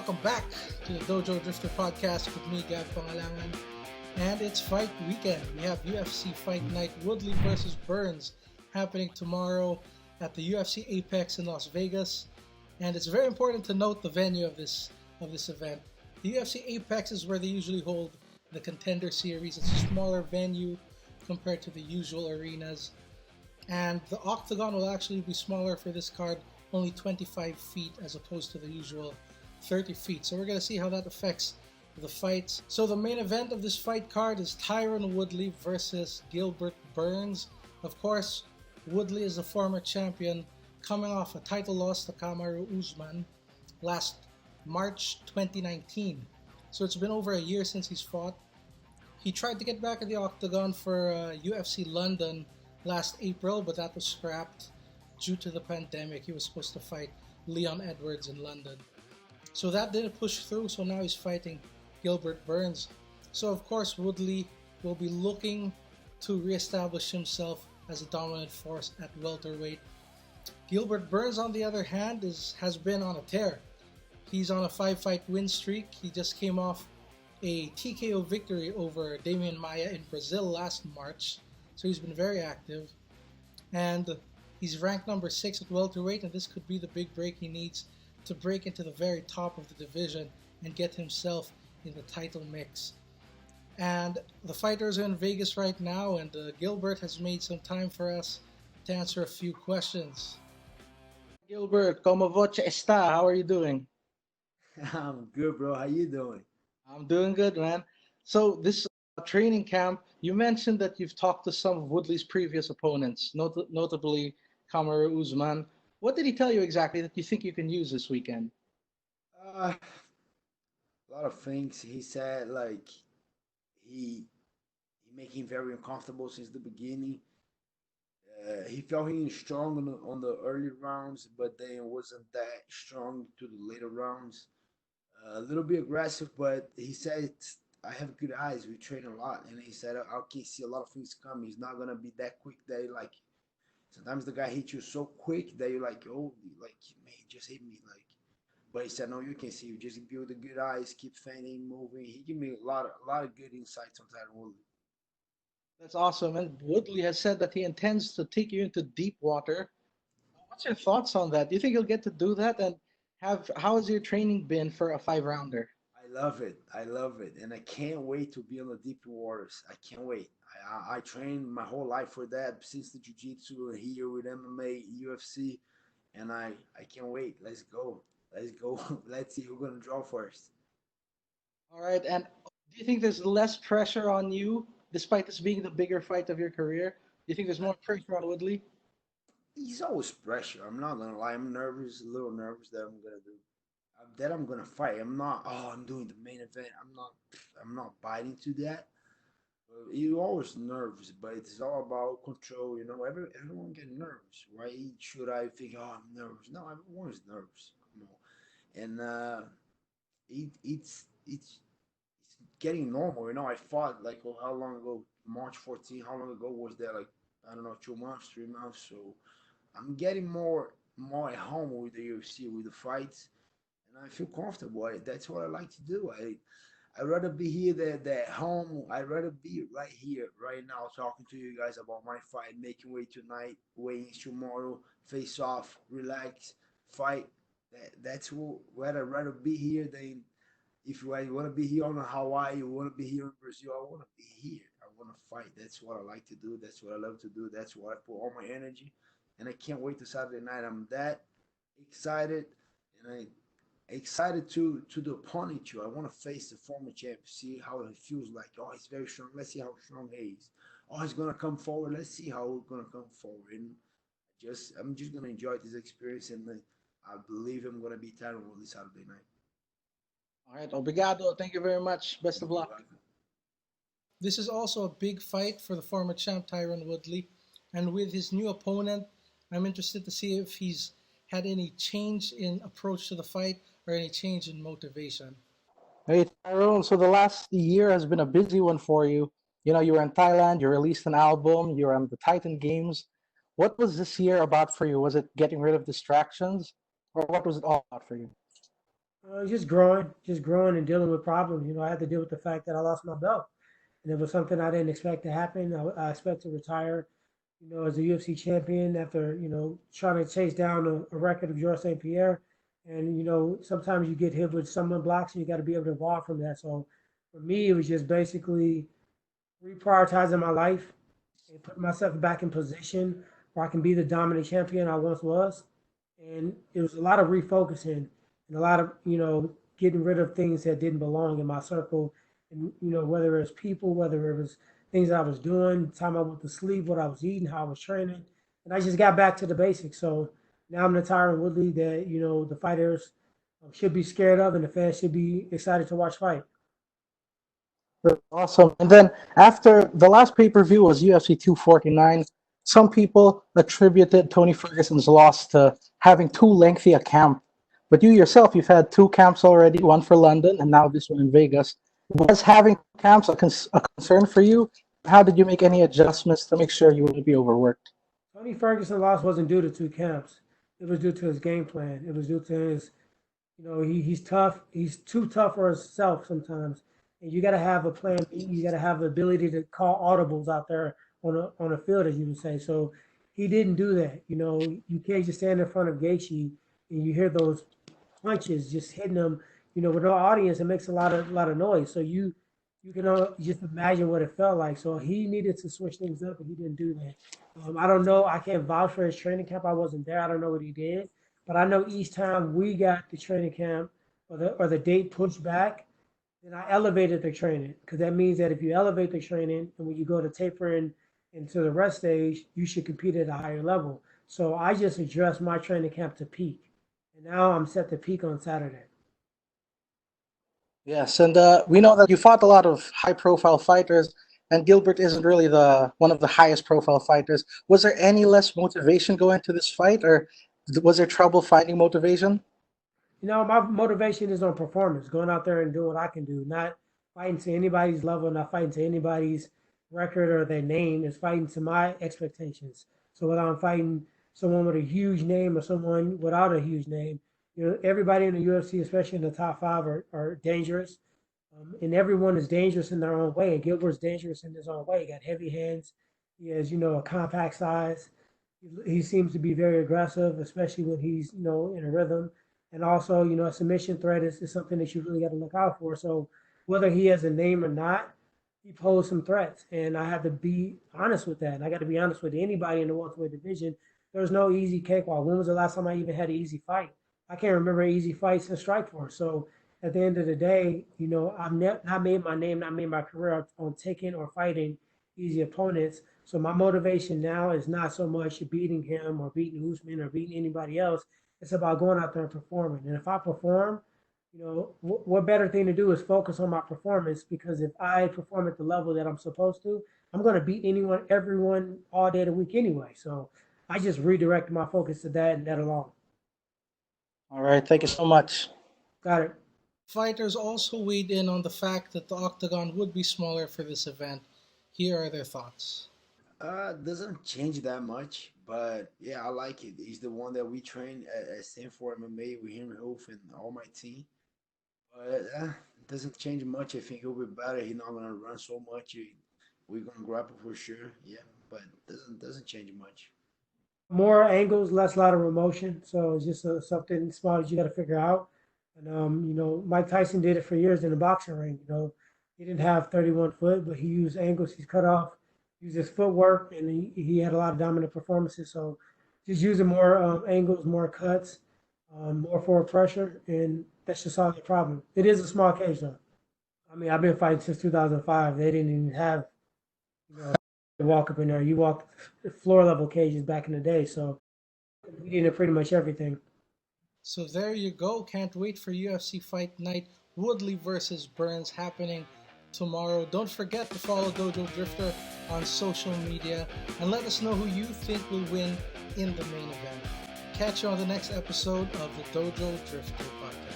welcome back to the Dojo Drifter podcast with me, Gav Pangalangan. And it's fight weekend. We have UFC Fight Night Woodley versus Burns happening tomorrow at the UFC Apex in Las Vegas. And it's very important to note the venue of this event. The UFC Apex is where they usually hold the Contender Series. It's a smaller venue compared to the usual arenas. And the octagon will actually be smaller for this card, only 25 feet as opposed to the usual 30 feet. So we're going to see how that affects the fights. So the main event of this fight card is Tyron Woodley versus Gilbert Burns. Of course, Woodley is a former champion coming off a title loss to Kamaru Usman last March 2019. So it's been over a year since he's fought. He tried to get back in the octagon for UFC London last April, but that was scrapped due to the pandemic. He was supposed to fight Leon Edwards in London. So that didn't push through, so now he's fighting Gilbert Burns. So of course Woodley will be looking to reestablish himself as a dominant force at welterweight. Gilbert Burns, on the other hand, has been on a tear. He's on a 5-fight win streak. He just came off a TKO victory over Damian Maia in Brazil last March. So he's been very active. And he's ranked number 6 at welterweight, and this could be the big break he needs to break into the very top of the division and get himself in the title mix. And the fighters are in Vegas right now, and Gilbert has made some time for us to answer a few questions. Gilbert, como voce está? How are you doing? I'm good, bro. How you doing? I'm doing good, man. So this training camp, you mentioned that you've talked to some of Woodley's previous opponents, notably Kamaru Usman. What did he tell you exactly that you think you can use this weekend? A lot of things. He said like he made him very uncomfortable since the beginning. He felt he was strong on the early rounds, but then wasn't that strong to the later rounds. A little bit aggressive, but he said I have good eyes. We train a lot, and he said I can see a lot of things coming. He's not gonna be that quick that he, like sometimes the guy hits you so quick that you're like, oh, like man, he just hit me like. But he said no, you can see. You just build the good eyes, keep feigning, moving. He gave me a lot of good insights on Tyron Woodley. That's awesome. And Woodley has said that he intends to take you into deep water. What's your thoughts on that? Do you think you'll get to do that? And how has your training been for a 5-rounder? I love it. I love it, and I can't wait to be on the deep waters. I can't wait. I trained my whole life for that since the jiu-jitsu here with MMA, UFC, and I can't wait. Let's go. Let's go. Let's see who's gonna draw first. All right. And do you think there's less pressure on you, despite this being the bigger fight of your career? Do you think there's more pressure on Woodley? He's always pressure. I'm not gonna lie. I'm nervous, a little nervous that I'm gonna do that. I'm gonna fight. I'm not. Oh, I'm doing the main event. I'm not. I'm not biting to that. You're always nervous, but it's all about control. Everyone get nervous. Why should I think? Oh, I'm nervous. No, everyone's nervous. And it's getting normal. I fought like how long ago? March 14. How long ago was that? Like I don't know, 2 months, 3 months. So I'm getting more at home with the UFC, with the fights, and I feel comfortable. That's what I like to do. I'd rather be here than at home. I'd rather be right here, right now, talking to you guys about my fight, making weight tonight, weigh-ins tomorrow, face off, relax, fight. Where I'd rather be here than if you want to be here on Hawaii, you want to be here in Brazil. I want to be here. I want to fight. That's what I like to do. That's what I love to do. That's where I put all my energy, and I can't wait to Saturday night. I'm that excited, and I excited to the opponent too. I want to face the former champ, see how he feels like. Oh, he's very strong. Let's see how strong he is. Oh, he's gonna come forward. Let's see how he's gonna come forward. And I'm just gonna enjoy this experience, and I believe I'm gonna be Tyron Woodley Saturday night. All right. Obrigado. Thank you very much. Best of luck. This is also a big fight for the former champ Tyron Woodley. And with his new opponent, I'm interested to see if he's had any change in approach to the fight or any change in motivation. Hey, Tyrone. So the last year has been a busy one for you. You were in Thailand, you released an album, you were on the Titan Games. What was this year about for you? Was it getting rid of distractions, or what was it all about for you? just growing and dealing with problems. I had to deal with the fact that I lost my belt, and it was something I didn't expect to happen. I expect to retire, as a UFC champion after trying to chase down a record of Georges St. Pierre, and sometimes you get hit with someone blocks, and you got to be able to evolve from that. So for me, it was just basically reprioritizing my life and putting myself back in position where I can be the dominant champion I once was. And it was a lot of refocusing and a lot of, getting rid of things that didn't belong in my circle. And, whether it was people, whether it was things I was doing, time I went to sleep, what I was eating, how I was training. And I just got back to the basics. So now I'm the Tyron Woodley that, the fighters should be scared of and the fans should be excited to watch fight. That's awesome. And then after the last pay per view was UFC 249, some people attributed Tony Ferguson's loss to having too lengthy a camp. But you yourself, you've had two camps already, one for London and now this one in Vegas. Was having camps a concern for you? How did you make any adjustments to make sure you wouldn't be overworked? Tony Ferguson loss wasn't due to two camps. It was due to his game plan. It was due to his, he's tough. He's too tough for himself sometimes. And you got to have a plan B. You got to have the ability to call audibles out there on a field, as you would say. So he didn't do that. You can't just stand in front of Gaethje and you hear those punches just hitting him. With no audience, it makes a lot of noise. So you can just imagine what it felt like. So he needed to switch things up, and he didn't do that. I don't know. I can't vouch for his training camp. I wasn't there. I don't know what he did, but I know each time we got the training camp or the date pushed back, then I elevated the training because that means that if you elevate the training and when you go to tapering into the rest stage, you should compete at a higher level. So I just addressed my training camp to peak, and now I'm set to peak on Saturday. Yes, and we know that you fought a lot of high-profile fighters, and Gilbert isn't really the one of the highest-profile fighters. Was there any less motivation going to this fight, or was there trouble finding motivation? My motivation is on performance, going out there and doing what I can do, not fighting to anybody's level, not fighting to anybody's record or their name. It's fighting to my expectations. So whether I'm fighting someone with a huge name or someone without a huge name, everybody in the UFC, especially in the top five, are dangerous. And everyone is dangerous in their own way. And Gilbert's dangerous in his own way. He got heavy hands. He has, a compact size. He seems to be very aggressive, especially when he's, in a rhythm. And also, a submission threat is something that you really got to look out for. So whether he has a name or not, he posed some threats. And I have to be honest with that. And I got to be honest with anybody in the welterweight division. There's no easy cakewalk. When was the last time I even had an easy fight? I can't remember an easy fight since Strikeforce. So at the end of the day, I've not made my name, not made my career on taking or fighting easy opponents. So my motivation now is not so much beating him or beating Usman or beating anybody else. It's about going out there and performing. And if I perform, what better thing to do is focus on my performance because if I perform at the level that I'm supposed to, I'm going to beat anyone, everyone all day of the week anyway. So I just redirect my focus to that and that alone. All right, thank you so much. Got it. Fighters also weighed in on the fact that the octagon would be smaller for this event. Here are their thoughts. Doesn't change that much, but yeah, I like it. He's the one that we train at Stanford MMA with him, Hoof, and all my team. But it doesn't change much. I think he'll be better. He's not gonna run so much. We're gonna grapple for sure. Yeah, but doesn't change much. More angles, less lot of emotion. So it's just something small that you got to figure out. And Mike Tyson did it for years in the boxing ring. He didn't have 31 foot, but he used angles. He's cut off, used his footwork, and he had a lot of dominant performances. So just using more angles, more cuts, more forward pressure, and that should solve the problem. It is a small cage though. I mean, I've been fighting since 2005. They didn't even have walk up in there. You walk floor level cages back in the day, so we did pretty much everything. So there you go. Can't wait for UFC Fight Night Woodley versus Burns happening tomorrow. Don't forget to follow Dojo Drifter on social media and let us know who you think will win in the main event. Catch you on the next episode of the Dojo Drifter podcast.